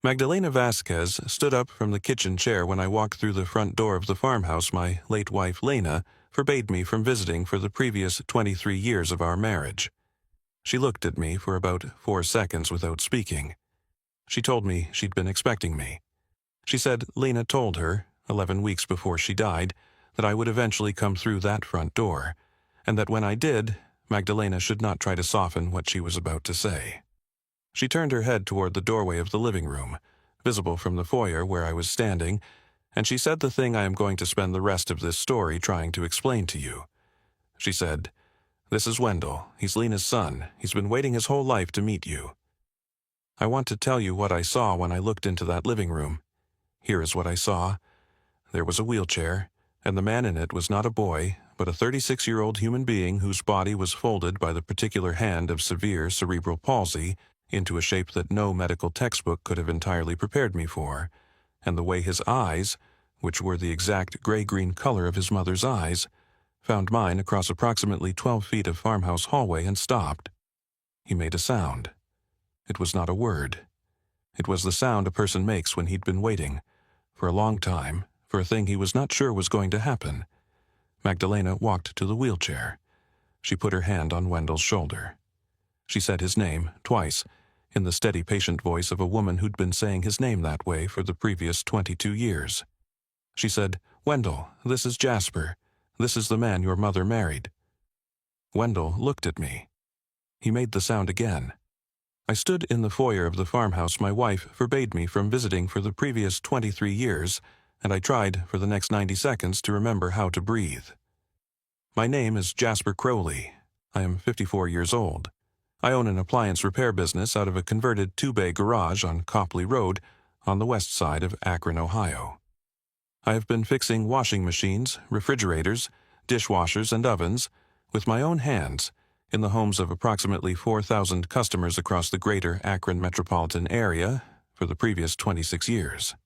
Magdalena Vasquez stood up from the kitchen chair when I walked through the front door of the farmhouse my late wife Lena forbade me from visiting for the previous 23 years of our marriage. She looked at me for about 4 seconds without speaking. She told me she'd been expecting me. She said Lena told her, 11 weeks before she died, that I would eventually come through that front door, and that when I did, Magdalena should not try to soften what she was about to say. She turned her head toward the doorway of the living room, visible from the foyer where I was standing, and she said the thing I am going to spend the rest of this story trying to explain to you. She said, "This is Wendell. He's Lena's son. He's been waiting his whole life to meet you." I want to tell you what I saw when I looked into that living room. Here is what I saw. There was a wheelchair, and the man in it was not a boy, but a 36-year-old human being whose body was folded by the particular hand of severe cerebral palsy into a shape that no medical textbook could have entirely prepared me for, and the way his eyes, which were the exact gray-green color of his mother's eyes, found mine across approximately 12 feet of farmhouse hallway and stopped. He made a sound. It was not a word. It was the sound a person makes when he'd been waiting, for a long time, for a thing he was not sure was going to happen. Magdalena walked to the wheelchair. She put her hand on Wendell's shoulder. She said his name, twice, in the steady, patient voice of a woman who'd been saying his name that way for the previous 22 years. She said, "Wendell, this is Jasper. This is the man your mother married." Wendell looked at me. He made the sound again. I stood in the foyer of the farmhouse my wife forbade me from visiting for the previous 23 years, and I tried for the next 90 seconds to remember how to breathe. My name is Jasper Crowley. I am 54 years old. I own an appliance repair business out of a converted 2-bay garage on Copley Road on the west side of Akron, Ohio. I have been fixing washing machines, refrigerators, dishwashers, and ovens with my own hands in the homes of approximately 4,000 customers across the greater Akron metropolitan area for the previous 26 years.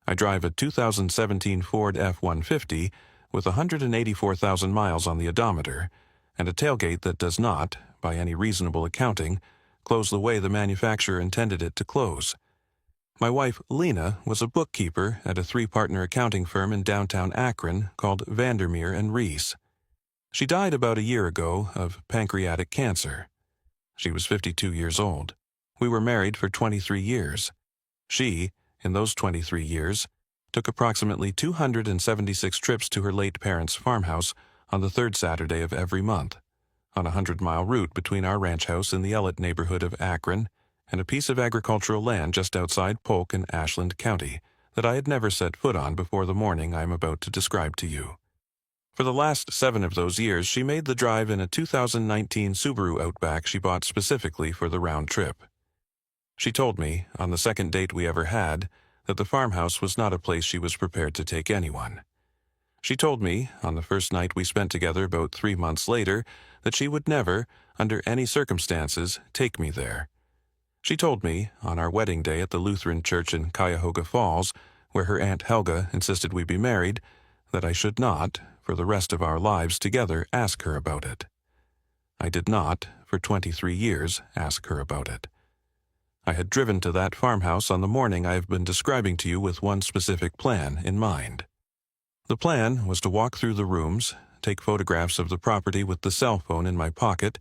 I drive a 2017 Ford F-150 with 184,000 miles on the odometer and a tailgate that does not, by any reasonable accounting, close the way the manufacturer intended it to close. My wife, Lena, was a bookkeeper at a 3-partner accounting firm in downtown Akron called Vandermeer and Reese. She died about a year ago of pancreatic cancer. She was 52 years old. We were married for 23 years. She, in those 23 years, took approximately 276 trips to her late parents' farmhouse on the 3rd Saturday of every month, on a 100-mile route between our ranch house in the Ellet neighborhood of Akron and a piece of agricultural land just outside Polk in Ashland County that I had never set foot on before the morning I am about to describe to you. For the last 7 of those years, she made the drive in a 2019 Subaru Outback she bought specifically for the round trip. She told me, on the second date we ever had, that the farmhouse was not a place she was prepared to take anyone. She told me, on the first night we spent together about 3 months later, that she would never, under any circumstances, take me there. She told me, on our wedding day at the Lutheran Church in Cuyahoga Falls, where her Aunt Helga insisted we be married, that I should not, for the rest of our lives together, ask her about it. I did not, for 23 years, ask her about it. I had driven to that farmhouse on the morning I have been describing to you with one specific plan in mind. The plan was to walk through the rooms, take photographs of the property with the cell phone in my pocket,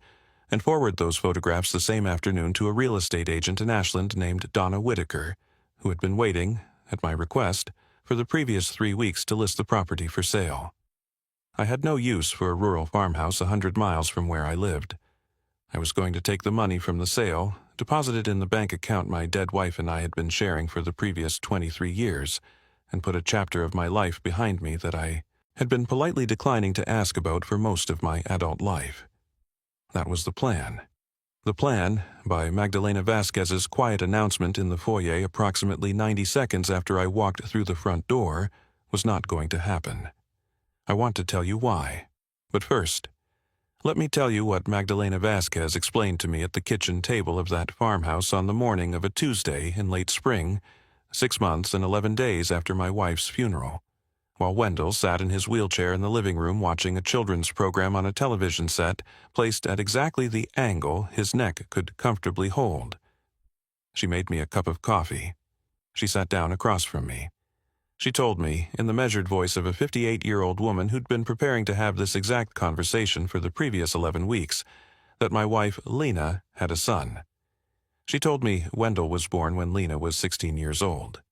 and forward those photographs the same afternoon to a real estate agent in Ashland named Donna Whitaker, who had been waiting, at my request, for the previous 3 weeks to list the property for sale. I had no use for a rural farmhouse 100 miles from where I lived. I was going to take the money from the sale, deposit it in the bank account my dead wife and I had been sharing for the previous 23 years, and put a chapter of my life behind me that I had been politely declining to ask about for most of my adult life. That was the plan. The plan, by Magdalena Vasquez's quiet announcement in the foyer approximately 90 seconds after I walked through the front door, was not going to happen. I want to tell you why. But first, let me tell you what Magdalena Vasquez explained to me at the kitchen table of that farmhouse on the morning of a Tuesday in late spring, 6 months and 11 days after my wife's funeral, while Wendell sat in his wheelchair in the living room watching a children's program on a television set placed at exactly the angle his neck could comfortably hold. She made me a cup of coffee. She sat down across from me. She told me, in the measured voice of a 58-year-old woman who'd been preparing to have this exact conversation for the previous 11 weeks, that my wife, Lena, had a son. She told me Wendell was born when Lena was 16 years old.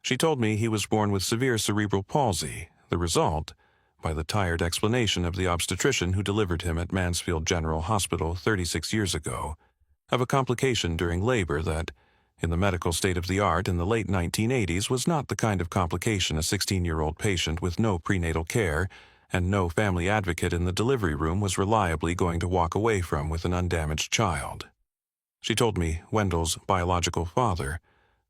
She told me he was born with severe cerebral palsy, the result, by the tired explanation of the obstetrician who delivered him at Mansfield General Hospital 36 years ago, of a complication during labor that, in the medical state of the art in the late 1980s, was not the kind of complication a 16-year-old patient with no prenatal care and no family advocate in the delivery room was reliably going to walk away from with an undamaged child. She told me Wendell's biological father,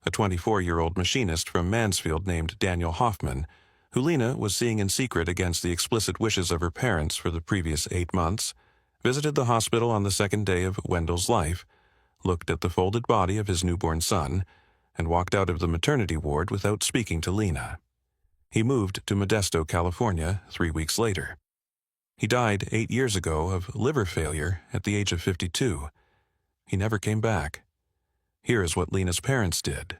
a 24-year-old machinist from Mansfield named Daniel Hoffman, who Lena was seeing in secret against the explicit wishes of her parents for the previous 8 months, visited the hospital on the second day of Wendell's life, looked at the folded body of his newborn son, and walked out of the maternity ward without speaking to Lena. He moved to Modesto, California, 3 weeks later. He died 8 years ago of liver failure at the age of 52. He never came back. Here is what Lena's parents did.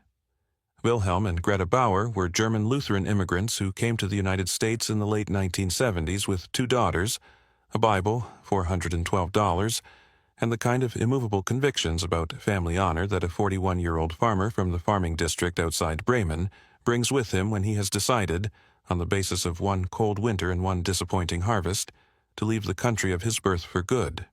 Wilhelm and Greta Bauer were German Lutheran immigrants who came to the United States in the late 1970s with 2 daughters, a Bible, $412, and the kind of immovable convictions about family honor that a 41-year-old farmer from the farming district outside Bremen brings with him when he has decided, on the basis of one cold winter and one disappointing harvest, to leave the country of his birth for good.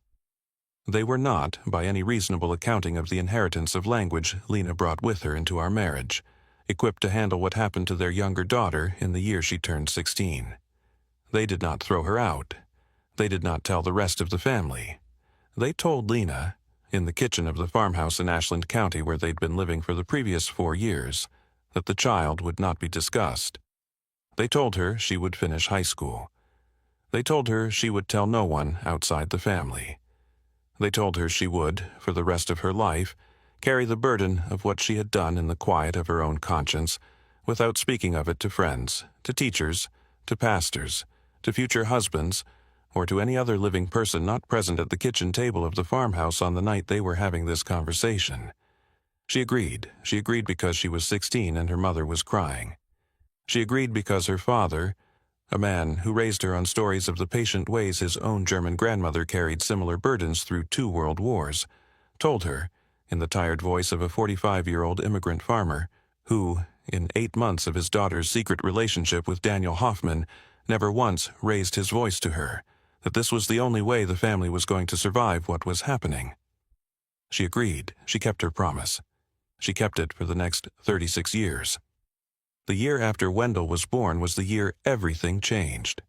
They were not, by any reasonable accounting of the inheritance of language Lena brought with her into our marriage, equipped to handle what happened to their younger daughter in the year she turned 16. They did not throw her out. They did not tell the rest of the family. They told Lena, in the kitchen of the farmhouse in Ashland County where they'd been living for the previous 4 years, that the child would not be discussed. They told her she would finish high school. They told her she would tell no one outside the family. They told her she would, for the rest of her life, carry the burden of what she had done in the quiet of her own conscience, without speaking of it to friends, to teachers, to pastors, to future husbands, or to any other living person not present at the kitchen table of the farmhouse on the night they were having this conversation. She agreed. She agreed because she was 16 and her mother was crying. She agreed because her father, a man who raised her on stories of the patient ways his own German grandmother carried similar burdens through 2 world wars, told her, in the tired voice of a 45-year-old immigrant farmer, who, in 8 months of his daughter's secret relationship with Daniel Hoffman, never once raised his voice to her, that this was the only way the family was going to survive what was happening. She agreed. She kept her promise. She kept it for the next 36 years. The year after Wendell was born was the year everything changed.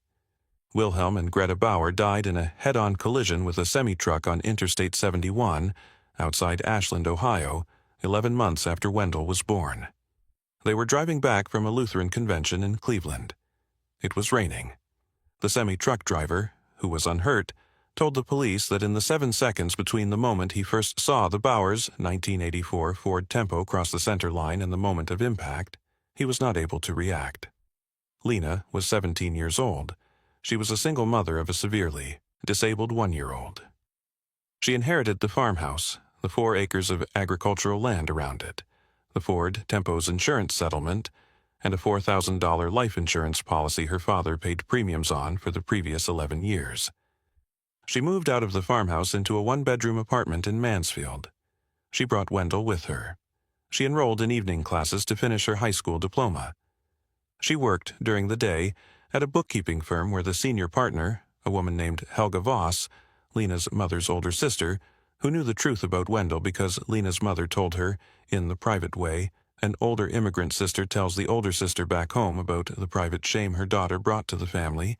Wilhelm and Greta Bauer died in a head-on collision with a semi-truck on Interstate 71 outside Ashland, Ohio, 11 months after Wendell was born. They were driving back from a Lutheran convention in Cleveland. It was raining. The semi-truck driver, who was unhurt, told the police that in the 7 seconds between the moment he first saw the Bauer's 1984 Ford Tempo cross the center line and the moment of impact, he was not able to react. Lena was 17 years old. She was a single mother of a severely disabled 1-year-old. She inherited the farmhouse, the 4 acres of agricultural land around it, the Ford Tempo's insurance settlement, and a $4,000 life insurance policy her father paid premiums on for the previous 11 years. She moved out of the farmhouse into a 1-bedroom apartment in Mansfield. She brought Wendell with her. She enrolled in evening classes to finish her high school diploma. She worked during the day at a bookkeeping firm where the senior partner, a woman named Helga Voss, Lena's mother's older sister, who knew the truth about Wendell because Lena's mother told her, in the private way, an older immigrant sister tells the older sister back home about the private shame her daughter brought to the family,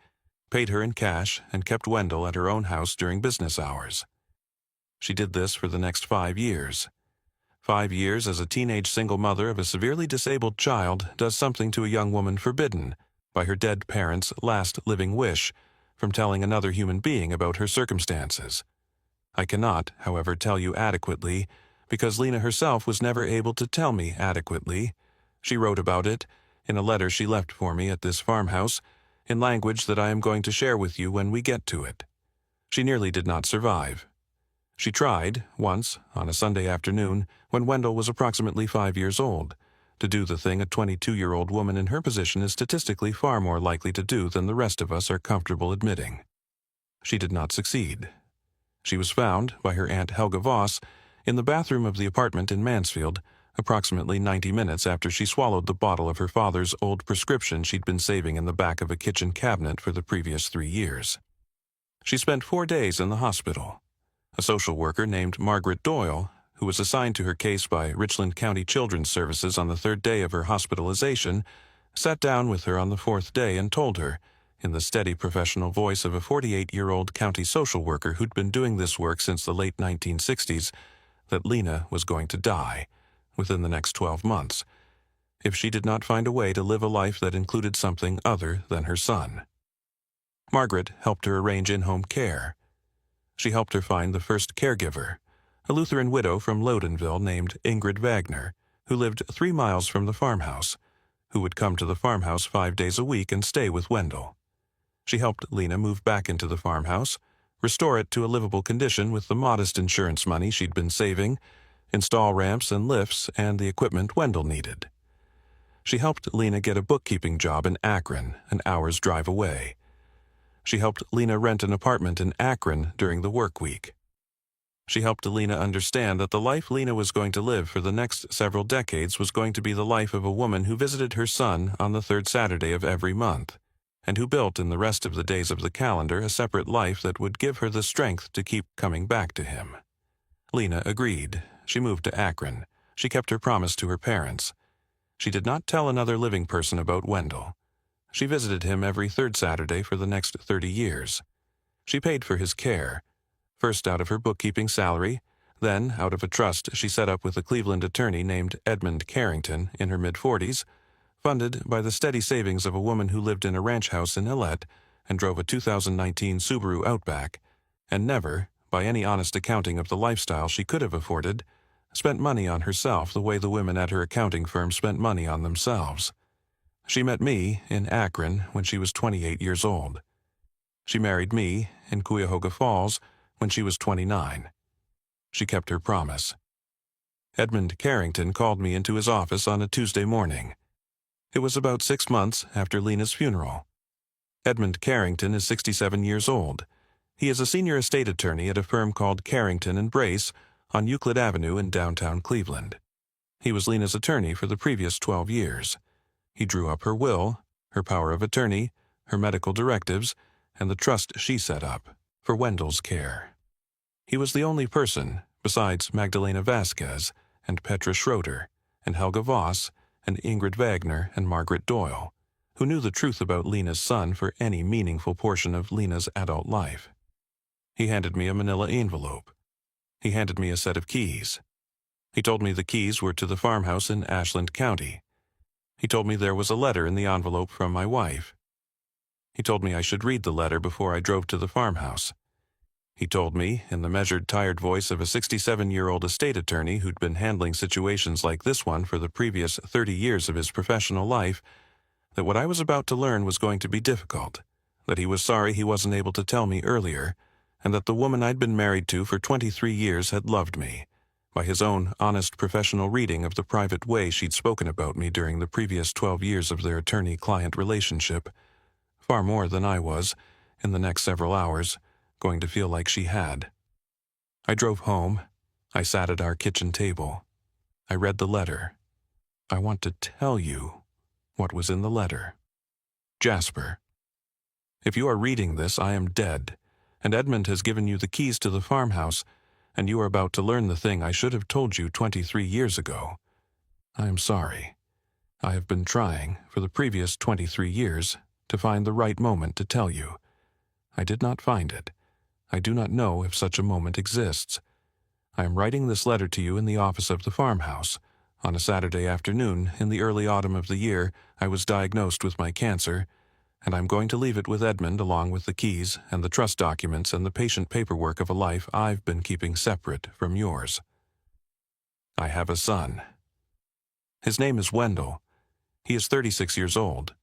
paid her in cash, and kept Wendell at her own house during business hours. She did this for the next 5 years. 5 years as a teenage single mother of a severely disabled child does something to a young woman forbidden, by her dead parents' last living wish, from telling another human being about her circumstances. I cannot, however, tell you adequately, because Lena herself was never able to tell me adequately. She wrote about it, in a letter she left for me at this farmhouse, in language that I am going to share with you when we get to it. She nearly did not survive. She tried, once, on a Sunday afternoon, when Wendell was approximately 5 years old, to do the thing a 22-year-old woman in her position is statistically far more likely to do than the rest of us are comfortable admitting. She did not succeed. She was found by her Aunt Helga Voss in the bathroom of the apartment in Mansfield, approximately 90 minutes after she swallowed the bottle of her father's old prescription she'd been saving in the back of a kitchen cabinet for the previous 3 years. She spent 4 days in the hospital. A social worker named Margaret Doyle, who was assigned to her case by Richland County Children's Services on the 3rd day of her hospitalization, sat down with her on the 4th day and told her, in the steady professional voice of a 48-year-old county social worker who'd been doing this work since the late 1960s, that Lena was going to die within the next 12 months if she did not find a way to live a life that included something other than her son. Margaret helped her arrange in-home care. She helped her find the first caregiver, a Lutheran widow from Loudonville named Ingrid Wagner, who lived 3 miles from the farmhouse, who would come to the farmhouse 5 days a week and stay with Wendell. She helped Lena move back into the farmhouse, restore it to a livable condition with the modest insurance money she'd been saving, install ramps and lifts and the equipment Wendell needed. She helped Lena get a bookkeeping job in Akron, an hour's drive away. She helped Lena rent an apartment in Akron during the work week. She helped Lena understand that the life Lena was going to live for the next several decades was going to be the life of a woman who visited her son on the 3rd Saturday of every month, and who built in the rest of the days of the calendar a separate life that would give her the strength to keep coming back to him. Lena agreed. She moved to Akron. She kept her promise to her parents. She did not tell another living person about Wendell. She visited him every 3rd Saturday for the next 30 years. She paid for his care, first out of her bookkeeping salary, then out of a trust she set up with a Cleveland attorney named Edmund Carrington in her mid-40s, funded by the steady savings of a woman who lived in a ranch house in Illette and drove a 2019 Subaru Outback, and never, by any honest accounting of the lifestyle she could have afforded, spent money on herself the way the women at her accounting firm spent money on themselves. She met me in Akron when she was 28 years old. She married me in Cuyahoga Falls when she was 29. She kept her promise. Edmund Carrington called me into his office on a Tuesday morning. It was about 6 months after Lena's funeral. Edmund Carrington is 67 years old. He is a senior estate attorney at a firm called Carrington and Brace on Euclid Avenue in downtown Cleveland. He was Lena's attorney for the previous 12 years. He drew up her will, her power of attorney, her medical directives, and the trust she set up for Wendell's care. He was the only person, besides Magdalena Vasquez and Petra Schroeder and Helga Voss and Ingrid Wagner and Margaret Doyle, who knew the truth about Lena's son for any meaningful portion of Lena's adult life. He handed me a manila envelope. He handed me a set of keys. He told me the keys were to the farmhouse in Ashland County. He told me there was a letter in the envelope from my wife. He told me I should read the letter before I drove to the farmhouse. He told me, in the measured, tired voice of a 67-year-old estate attorney who'd been handling situations like this one for the previous 30 years of his professional life, that what I was about to learn was going to be difficult, that he was sorry he wasn't able to tell me earlier, and that the woman I'd been married to for 23 years had loved me, by his own honest professional reading of the private way she'd spoken about me during the previous 12 years of their attorney-client relationship, far more than I was, in the next several hours, going to feel like she had. I drove home. I sat at our kitchen table. I read the letter. I want to tell you what was in the letter. Jasper, if you are reading this, I am dead, and Edmund has given you the keys to the farmhouse, and you are about to learn the thing I should have told you 23 years ago. I am sorry. I have been trying, for the previous 23 years, to find the right moment to tell you. I did not find it. I do not know if such a moment exists. I am writing this letter to you in the office of the farmhouse. On a Saturday afternoon, in the early autumn of the year, I was diagnosed with my cancer, and I'm going to leave it with Edmund along with the keys and the trust documents and the patient paperwork of a life I've been keeping separate from yours. I have a son. His name is Wendell. He is 36 years old.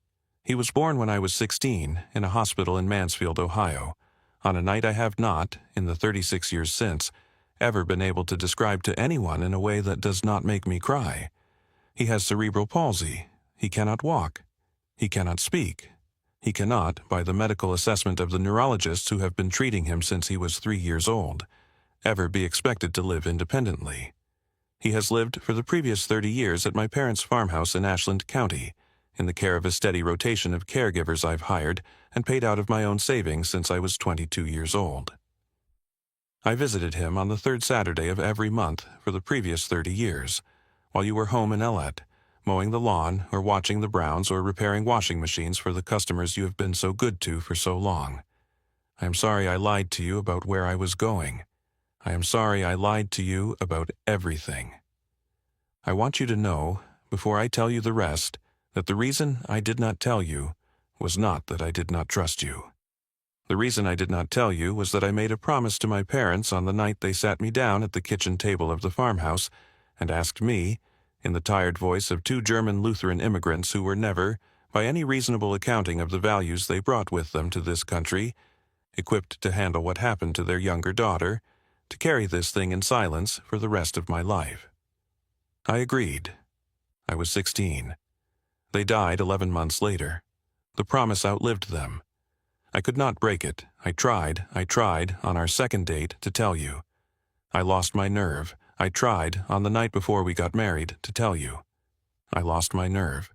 He was born when I was 16 in a hospital in Mansfield, Ohio, on a night I have not, in the 36 years since, ever been able to describe to anyone in a way that does not make me cry. He has cerebral palsy. He cannot walk. He cannot speak. He cannot, by the medical assessment of the neurologists who have been treating him since he was 3 years old, ever be expected to live independently. He has lived for the previous 30 years at my parents' farmhouse in Ashland County, in the care of a steady rotation of caregivers I've hired and paid out of my own savings since I was 22 years old. I visited him on the third Saturday of every month for the previous 30 years, while you were home in Ellet, mowing the lawn or watching the Browns or repairing washing machines for the customers you have been so good to for so long. I am sorry I lied to you about where I was going. I am sorry I lied to you about everything. I want you to know, before I tell you the rest, that the reason I did not tell you was not that I did not trust you. The reason I did not tell you was that I made a promise to my parents on the night they sat me down at the kitchen table of the farmhouse and asked me, in the tired voice of 2 German Lutheran immigrants who were never, by any reasonable accounting of the values they brought with them to this country, equipped to handle what happened to their younger daughter, to carry this thing in silence for the rest of my life. I agreed. I was 16. They died 11 months later. The promise outlived them. I could not break it. I tried, on our second date, to tell you. I lost my nerve. I tried, on the night before we got married, to tell you. I lost my nerve.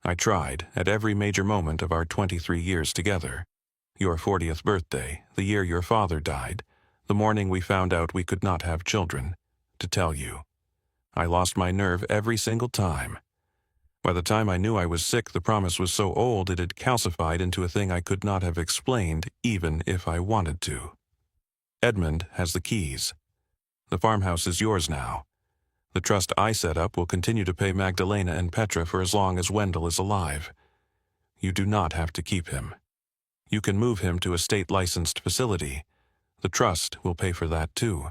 I tried, at every major moment of our 23 years together. Your 40th birthday, the year your father died, the morning we found out we could not have children, to tell you. I lost my nerve every single time. By the time I knew I was sick, the promise was so old it had calcified into a thing I could not have explained, even if I wanted to. Edmund has the keys. The farmhouse is yours now. The trust I set up will continue to pay Magdalena and Petra for as long as Wendell is alive. You do not have to keep him. You can move him to a state-licensed facility. The trust will pay for that too.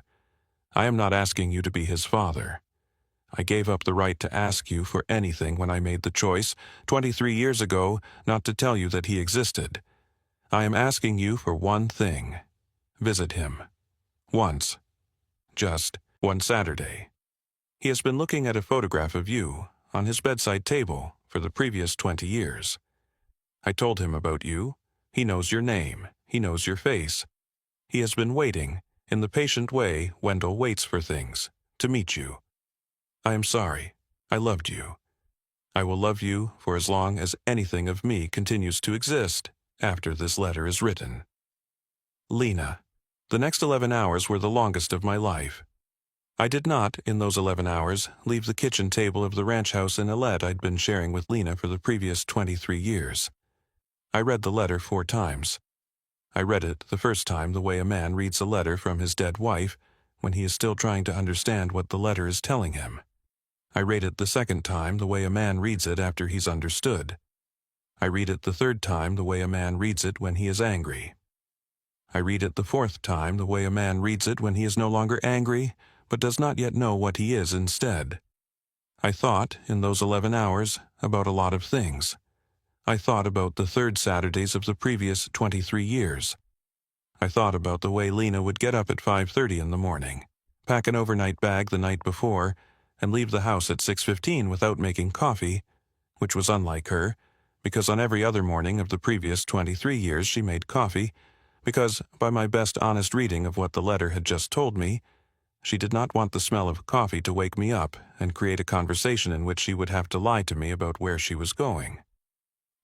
I am not asking you to be his father. I gave up the right to ask you for anything when I made the choice, 23 years ago, not to tell you that he existed. I am asking you for one thing. Visit him. Once. Just one Saturday. He has been looking at a photograph of you on his bedside table for the previous 20 years. I told him about you. He knows your name. He knows your face. He has been waiting, in the patient way Wendell waits for things, to meet you. I am sorry. I loved you. I will love you for as long as anything of me continues to exist after this letter is written. Lena. The next 11 hours were the longest of my life. I did not, in those 11 hours, leave the kitchen table of the ranch house in Ellet I'd been sharing with Lena for the previous 23 years. I read the letter 4 times. I read it the first time the way a man reads a letter from his dead wife when he is still trying to understand what the letter is telling him. I read it the second time the way a man reads it after he's understood. I read it the third time the way a man reads it when he is angry. I read it the 4th time the way a man reads it when he is no longer angry, but does not yet know what he is instead. I thought, in those 11 hours, about a lot of things. I thought about the third Saturdays of the previous 23 years. I thought about the way Lena would get up at 5:30 in the morning, pack an overnight bag the night before, and leave the house at 6:15 without making coffee, which was unlike her, because on every other morning of the previous 23 years she made coffee, because, by my best honest reading of what the letter had just told me, she did not want the smell of coffee to wake me up and create a conversation in which she would have to lie to me about where she was going.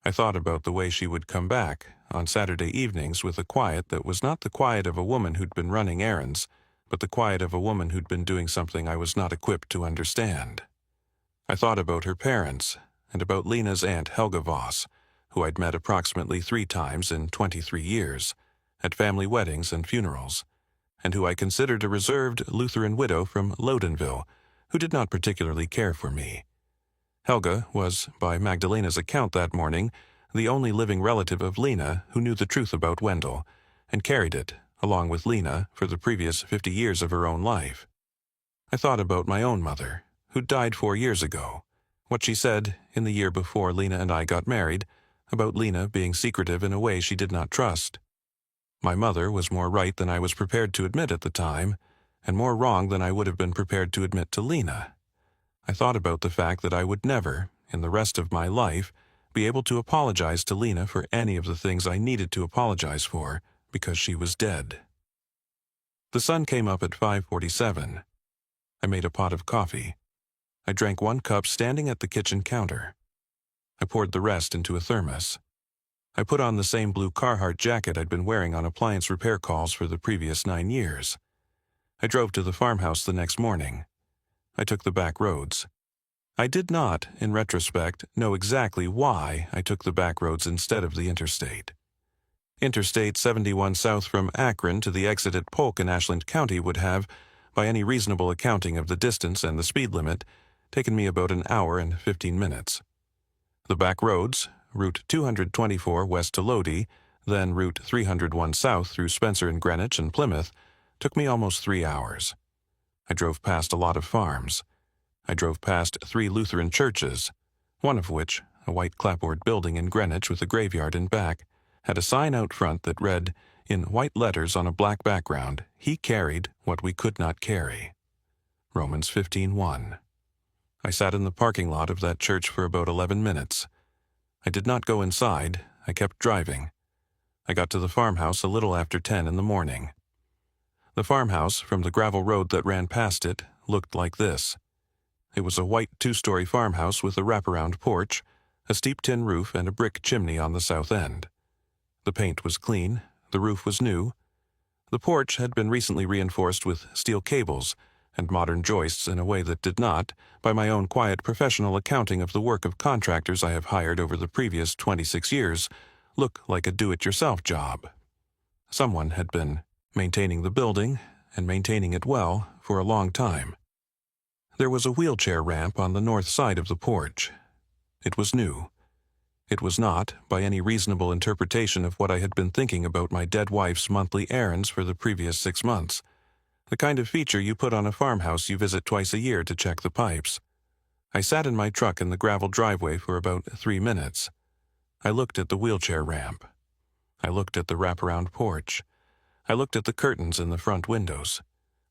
I thought about the way she would come back on Saturday evenings with a quiet that was not the quiet of a woman who'd been running errands, but the quiet of a woman who'd been doing something I was not equipped to understand. I thought about her parents, and about Lena's aunt Helga Voss, who I'd met approximately 3 times in 23 years, at family weddings and funerals, and who I considered a reserved Lutheran widow from Lodenville, who did not particularly care for me. Helga was, by Magdalena's account that morning, the only living relative of Lena who knew the truth about Wendell, and carried it, along with Lena, for the previous 50 years of her own life. I thought about my own mother, who died 4 years ago, what she said, in the year before Lena and I got married, about Lena being secretive in a way she did not trust. My mother was more right than I was prepared to admit at the time, and more wrong than I would have been prepared to admit to Lena. I thought about the fact that I would never, in the rest of my life, be able to apologize to Lena for any of the things I needed to apologize for because she was dead. The sun came up at 5:47. I made a pot of coffee. I drank 1 cup standing at the kitchen counter. I poured the rest into a thermos. I put on the same blue Carhartt jacket I'd been wearing on appliance repair calls for the previous 9 years. I drove to the farmhouse the next morning. I took the back roads. I did not, in retrospect, know exactly why I took the back roads instead of the interstate. Interstate 71 south from Akron to the exit at Polk in Ashland County would have, by any reasonable accounting of the distance and the speed limit, taken me about an hour and 15 minutes. The back roads, Route 224 west to Lodi, then Route 301 south through Spencer and Greenwich and Plymouth, took me almost 3 hours. I drove past a lot of farms. I drove past 3 Lutheran churches, one of which, a white clapboard building in Greenwich with a graveyard in back, had a sign out front that read, in white letters on a black background, "He carried what we could not carry." Romans 15:1. I sat in the parking lot of that church for about 11 minutes. I did not go inside. I kept driving. I got to the farmhouse a little after 10 in the morning. The farmhouse, from the gravel road that ran past it, looked like this. It was a white 2-story farmhouse with a wraparound porch, a steep tin roof, and a brick chimney on the south end. The paint was clean. The roof was new. The porch had been recently reinforced with steel cables and modern joists in a way that did not, by my own quiet professional accounting of the work of contractors I have hired over the previous 26 years, look like a do-it-yourself job. Someone had been maintaining the building, and maintaining it well, for a long time. There was a wheelchair ramp on the north side of the porch. It was new. It was not, by any reasonable interpretation of what I had been thinking about my dead wife's monthly errands for the previous 6 months, the kind of feature you put on a farmhouse you visit twice a year to check the pipes. I sat in my truck in the gravel driveway for about 3 minutes. I looked at the wheelchair ramp. I looked at the wraparound porch. I looked at the curtains in the front windows.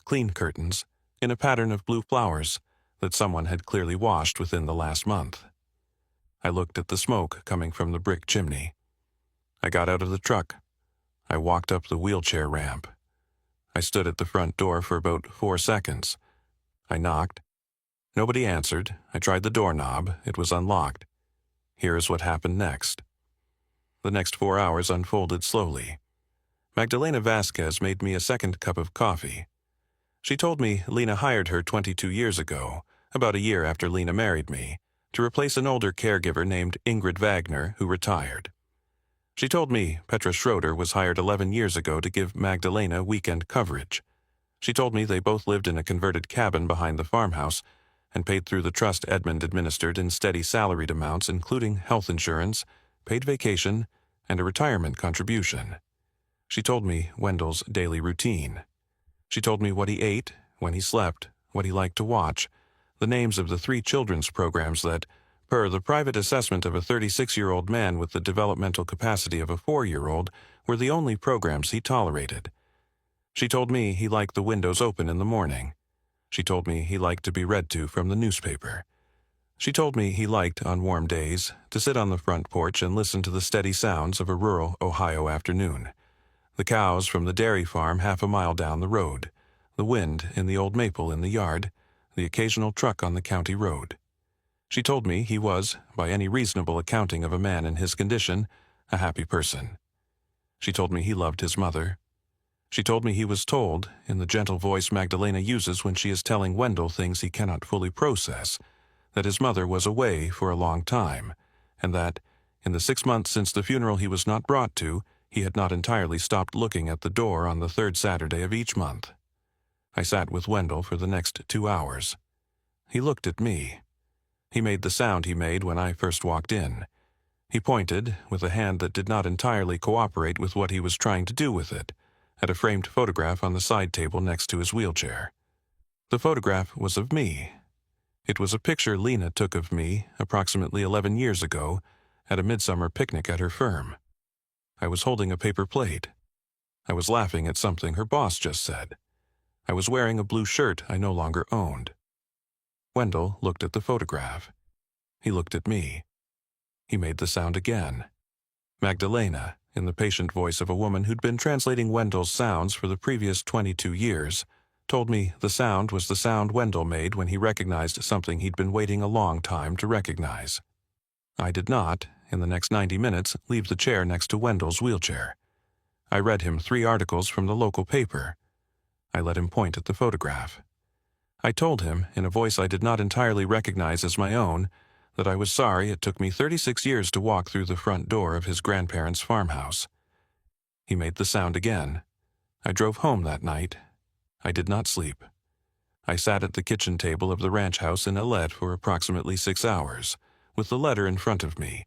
Clean curtains, in a pattern of blue flowers, that someone had clearly washed within the last month. I looked at the smoke coming from the brick chimney. I got out of the truck. I walked up the wheelchair ramp. I stood at the front door for about 4 seconds. I knocked. Nobody answered. I tried the doorknob. It was unlocked. Here is what happened next. The next 4 hours unfolded slowly. Magdalena Vasquez made me a second cup of coffee. She told me Lena hired her 22 years ago, about a year after Lena married me, to replace an older caregiver named Ingrid Wagner, who retired. She told me Petra Schroeder was hired 11 years ago to give Magdalena weekend coverage. She told me they both lived in a converted cabin behind the farmhouse and paid through the trust Edmund administered in steady salaried amounts, including health insurance, paid vacation, and a retirement contribution. She told me Wendell's daily routine. She told me what he ate, when he slept, what he liked to watch, the names of the 3 children's programs that, per the private assessment of a 36-year-old man with the developmental capacity of a 4-year-old, were the only programs he tolerated. She told me he liked the windows open in the morning. She told me he liked to be read to from the newspaper. She told me he liked, on warm days, to sit on the front porch and listen to the steady sounds of a rural Ohio afternoon. The cows from the dairy farm half a mile down the road, the wind in the old maple in the yard, the occasional truck on the county road. She told me he was, by any reasonable accounting of a man in his condition, a happy person. She told me he loved his mother. She told me he was told, in the gentle voice Magdalena uses when she is telling Wendell things he cannot fully process, that his mother was away for a long time, and that, in the 6 months since the funeral he was not brought to, he had not entirely stopped looking at the door on the 3rd Saturday of each month. I sat with Wendell for the next 2 hours. He looked at me. He made the sound he made when I first walked in. He pointed, with a hand that did not entirely cooperate with what he was trying to do with it, at a framed photograph on the side table next to his wheelchair. The photograph was of me. It was a picture Lena took of me approximately 11 years ago at a midsummer picnic at her firm. I was holding a paper plate. I was laughing at something her boss just said. I was wearing a blue shirt I no longer owned. Wendell looked at the photograph. He looked at me. He made the sound again. Magdalena, in the patient voice of a woman who'd been translating Wendell's sounds for the previous 22 years, told me the sound was the sound Wendell made when he recognized something he'd been waiting a long time to recognize. I did not, in the next 90 minutes, leave the chair next to Wendell's wheelchair. I read him 3 articles from the local paper. I let him point at the photograph. I told him, in a voice I did not entirely recognize as my own, that I was sorry it took me 36 years to walk through the front door of his grandparents' farmhouse. He made the sound again. I drove home that night. I did not sleep. I sat at the kitchen table of the ranch house in Alette for approximately 6 hours, with the letter in front of me,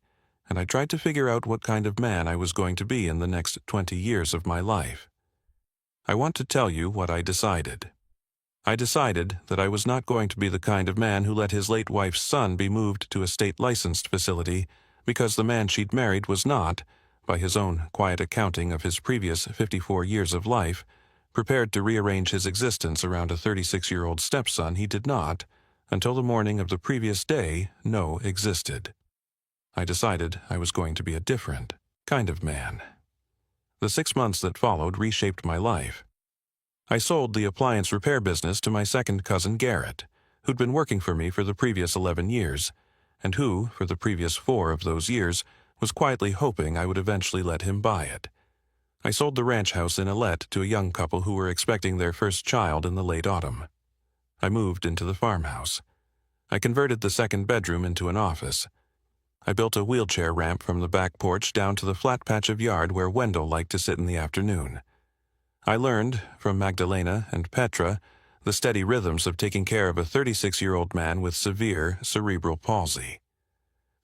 and I tried to figure out what kind of man I was going to be in the next 20 years of my life. I want to tell you what I decided. I decided that I was not going to be the kind of man who let his late wife's son be moved to a state-licensed facility because the man she'd married was not, by his own quiet accounting of his previous 54 years of life, prepared to rearrange his existence around a 36-year-old stepson he did not, until the morning of the previous day, know existed. I decided I was going to be a different kind of man. The 6 months that followed reshaped my life. I sold the appliance repair business to my second cousin Garrett, who'd been working for me for the previous 11 years, and who, for the previous 4 of those years, was quietly hoping I would eventually let him buy it. I sold the ranch house in Alette to a young couple who were expecting their first child in the late autumn. I moved into the farmhouse. I converted the second bedroom into an office. I built a wheelchair ramp from the back porch down to the flat patch of yard where Wendell liked to sit in the afternoon. I learned, from Magdalena and Petra, the steady rhythms of taking care of a 36-year-old man with severe cerebral palsy.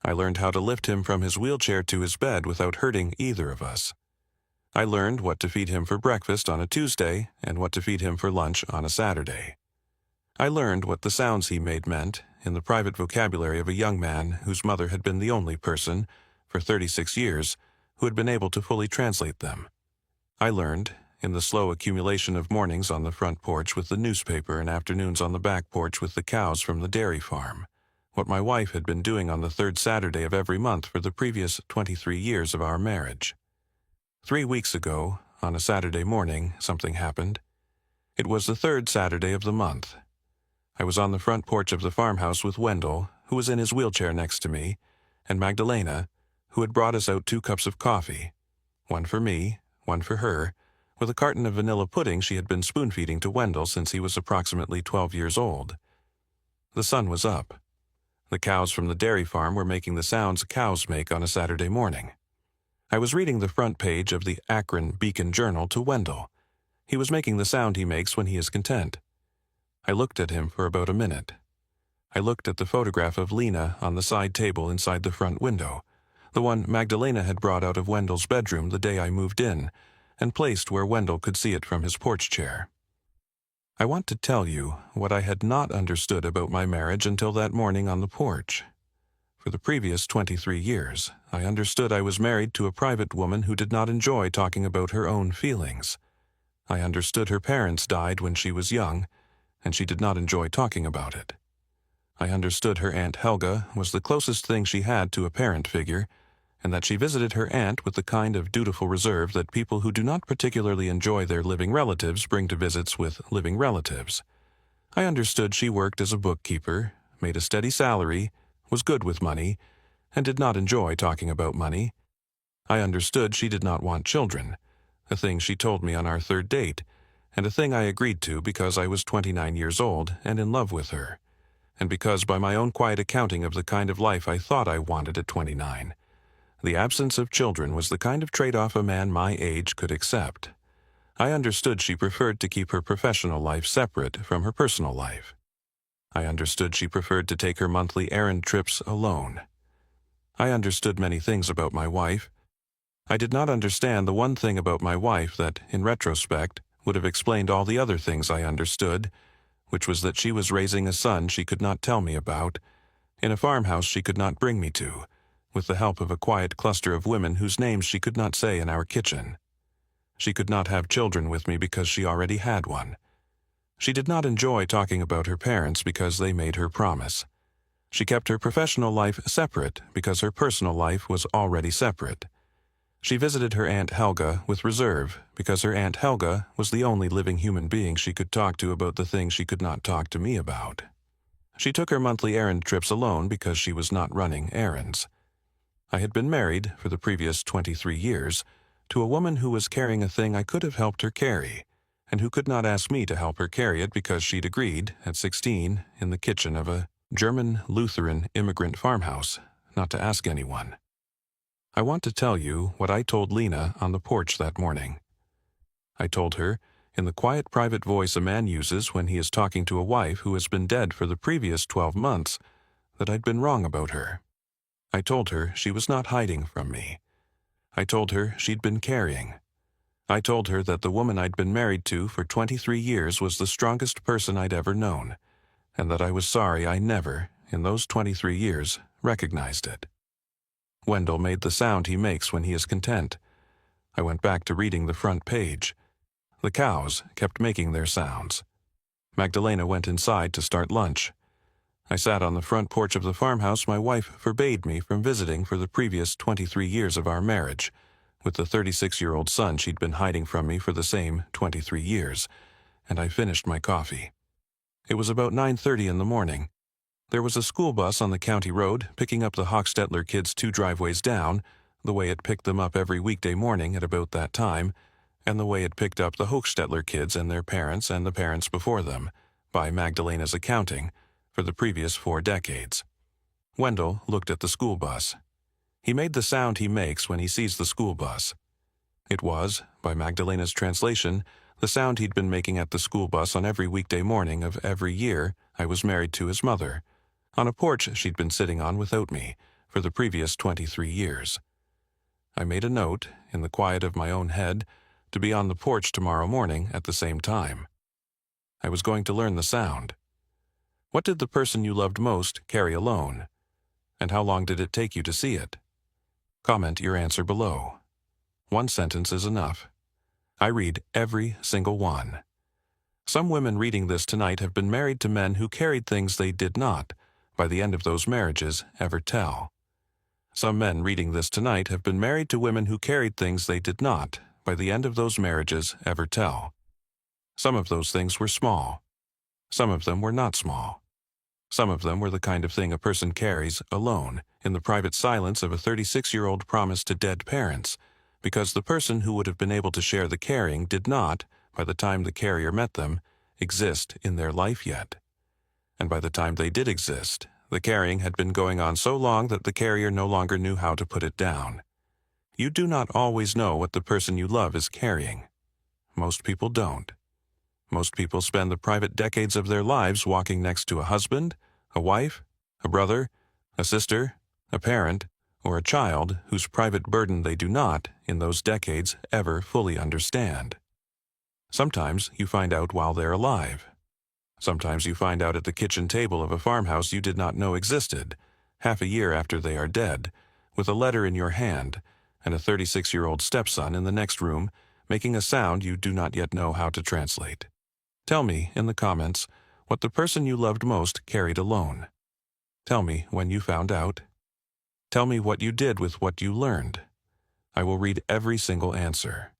I learned how to lift him from his wheelchair to his bed without hurting either of us. I learned what to feed him for breakfast on a Tuesday and what to feed him for lunch on a Saturday. I learned what the sounds he made meant in the private vocabulary of a young man whose mother had been the only person, for 36 years, who had been able to fully translate them. I learned, in the slow accumulation of mornings on the front porch with the newspaper and afternoons on the back porch with the cows from the dairy farm, what my wife had been doing on the 3rd Saturday of every month for the previous 23 years of our marriage. 3 weeks ago, on a Saturday morning, something happened. It was the 3rd Saturday of the month. I was on the front porch of the farmhouse with Wendell, who was in his wheelchair next to me, and Magdalena, who had brought us out 2 cups of coffee, one for me, one for her, with a carton of vanilla pudding she had been spoon-feeding to Wendell since he was approximately 12 years old. The sun was up. The cows from the dairy farm were making the sounds cows make on a Saturday morning. I was reading the front page of the Akron Beacon Journal to Wendell. He was making the sound he makes when he is content. I looked at him for about a minute. I looked at the photograph of Lena on the side table inside the front window, the one Magdalena had brought out of Wendell's bedroom the day I moved in, and placed where Wendell could see it from his porch chair. I want to tell you what I had not understood about my marriage until that morning on the porch. For the previous 23 years, I understood I was married to a private woman who did not enjoy talking about her own feelings. I understood her parents died when she was young, and she did not enjoy talking about it. I understood her Aunt Helga was the closest thing she had to a parent figure, and that she visited her aunt with the kind of dutiful reserve that people who do not particularly enjoy their living relatives bring to visits with living relatives. I understood she worked as a bookkeeper, made a steady salary, was good with money, and did not enjoy talking about money. I understood she did not want children, a thing she told me on our 3rd date, and a thing I agreed to because I was 29 years old and in love with her, and because by my own quiet accounting of the kind of life I thought I wanted at 29, the absence of children was the kind of trade-off a man my age could accept. I understood she preferred to keep her professional life separate from her personal life. I understood she preferred to take her monthly errand trips alone. I understood many things about my wife. I did not understand the one thing about my wife that, in retrospect, would have explained all the other things I understood, which was that she was raising a son she could not tell me about, in a farmhouse she could not bring me to, with the help of a quiet cluster of women whose names she could not say in our kitchen. She could not have children with me because she already had one. She did not enjoy talking about her parents because they made her promise. She kept her professional life separate because her personal life was already separate. She visited her Aunt Helga with reserve because her Aunt Helga was the only living human being she could talk to about the things she could not talk to me about. She took her monthly errand trips alone because she was not running errands. I had been married for the previous 23 years to a woman who was carrying a thing I could have helped her carry, and who could not ask me to help her carry it because she'd agreed, at 16, in the kitchen of a German Lutheran immigrant farmhouse, not to ask anyone. I want to tell you what I told Lena on the porch that morning. I told her, in the quiet private voice a man uses when he is talking to a wife who has been dead for the previous 12 months, that I'd been wrong about her. I told her she was not hiding from me. I told her she'd been carrying. I told her that the woman I'd been married to for 23 years was the strongest person I'd ever known, and that I was sorry I never, in those 23 years, recognized it. Wendell made the sound he makes when he is content. I went back to reading the front page. The cows kept making their sounds. Magdalena went inside to start lunch. I sat on the front porch of the farmhouse my wife forbade me from visiting for the previous 23 years of our marriage, with the 36-year-old son she'd been hiding from me for the same 23 years, and I finished my coffee. It was about 9:30 in the morning. There was a school bus on the county road picking up the Hochstetler kids 2 driveways down, the way it picked them up every weekday morning at about that time, and the way it picked up the Hochstetler kids and their parents and the parents before them, by Magdalena's accounting, for the previous 4 decades. Wendell looked at the school bus. He made the sound he makes when he sees the school bus. It was, by Magdalena's translation, the sound he'd been making at the school bus on every weekday morning of every year I was married to his mother, on a porch she'd been sitting on without me for the previous 23 years. I made a note, in the quiet of my own head, to be on the porch tomorrow morning at the same time. I was going to learn the sound. What did the person you loved most carry alone? And how long did it take you to see it? Comment your answer below. 1 sentence is enough. I read every single one. Some women reading this tonight have been married to men who carried things they did not, by the end of those marriages, ever tell. Some men reading this tonight have been married to women who carried things they did not, by the end of those marriages, ever tell. Some of those things were small. Some of them were not small. Some of them were the kind of thing a person carries alone, in the private silence of a 36-year-old promise to dead parents, because the person who would have been able to share the carrying did not, by the time the carrier met them, exist in their life yet. And by the time they did exist, the carrying had been going on so long that the carrier no longer knew how to put it down. You do not always know what the person you love is carrying. Most people don't. Most people spend the private decades of their lives walking next to a husband, a wife, a brother, a sister, a parent, or a child whose private burden they do not, in those decades, ever fully understand. Sometimes you find out while they're alive. Sometimes you find out at the kitchen table of a farmhouse you did not know existed, half a year after they are dead, with a letter in your hand, and a 36-year-old stepson in the next room making a sound you do not yet know how to translate. Tell me, in the comments, what the person you loved most carried alone. Tell me when you found out. Tell me what you did with what you learned. I will read every single answer.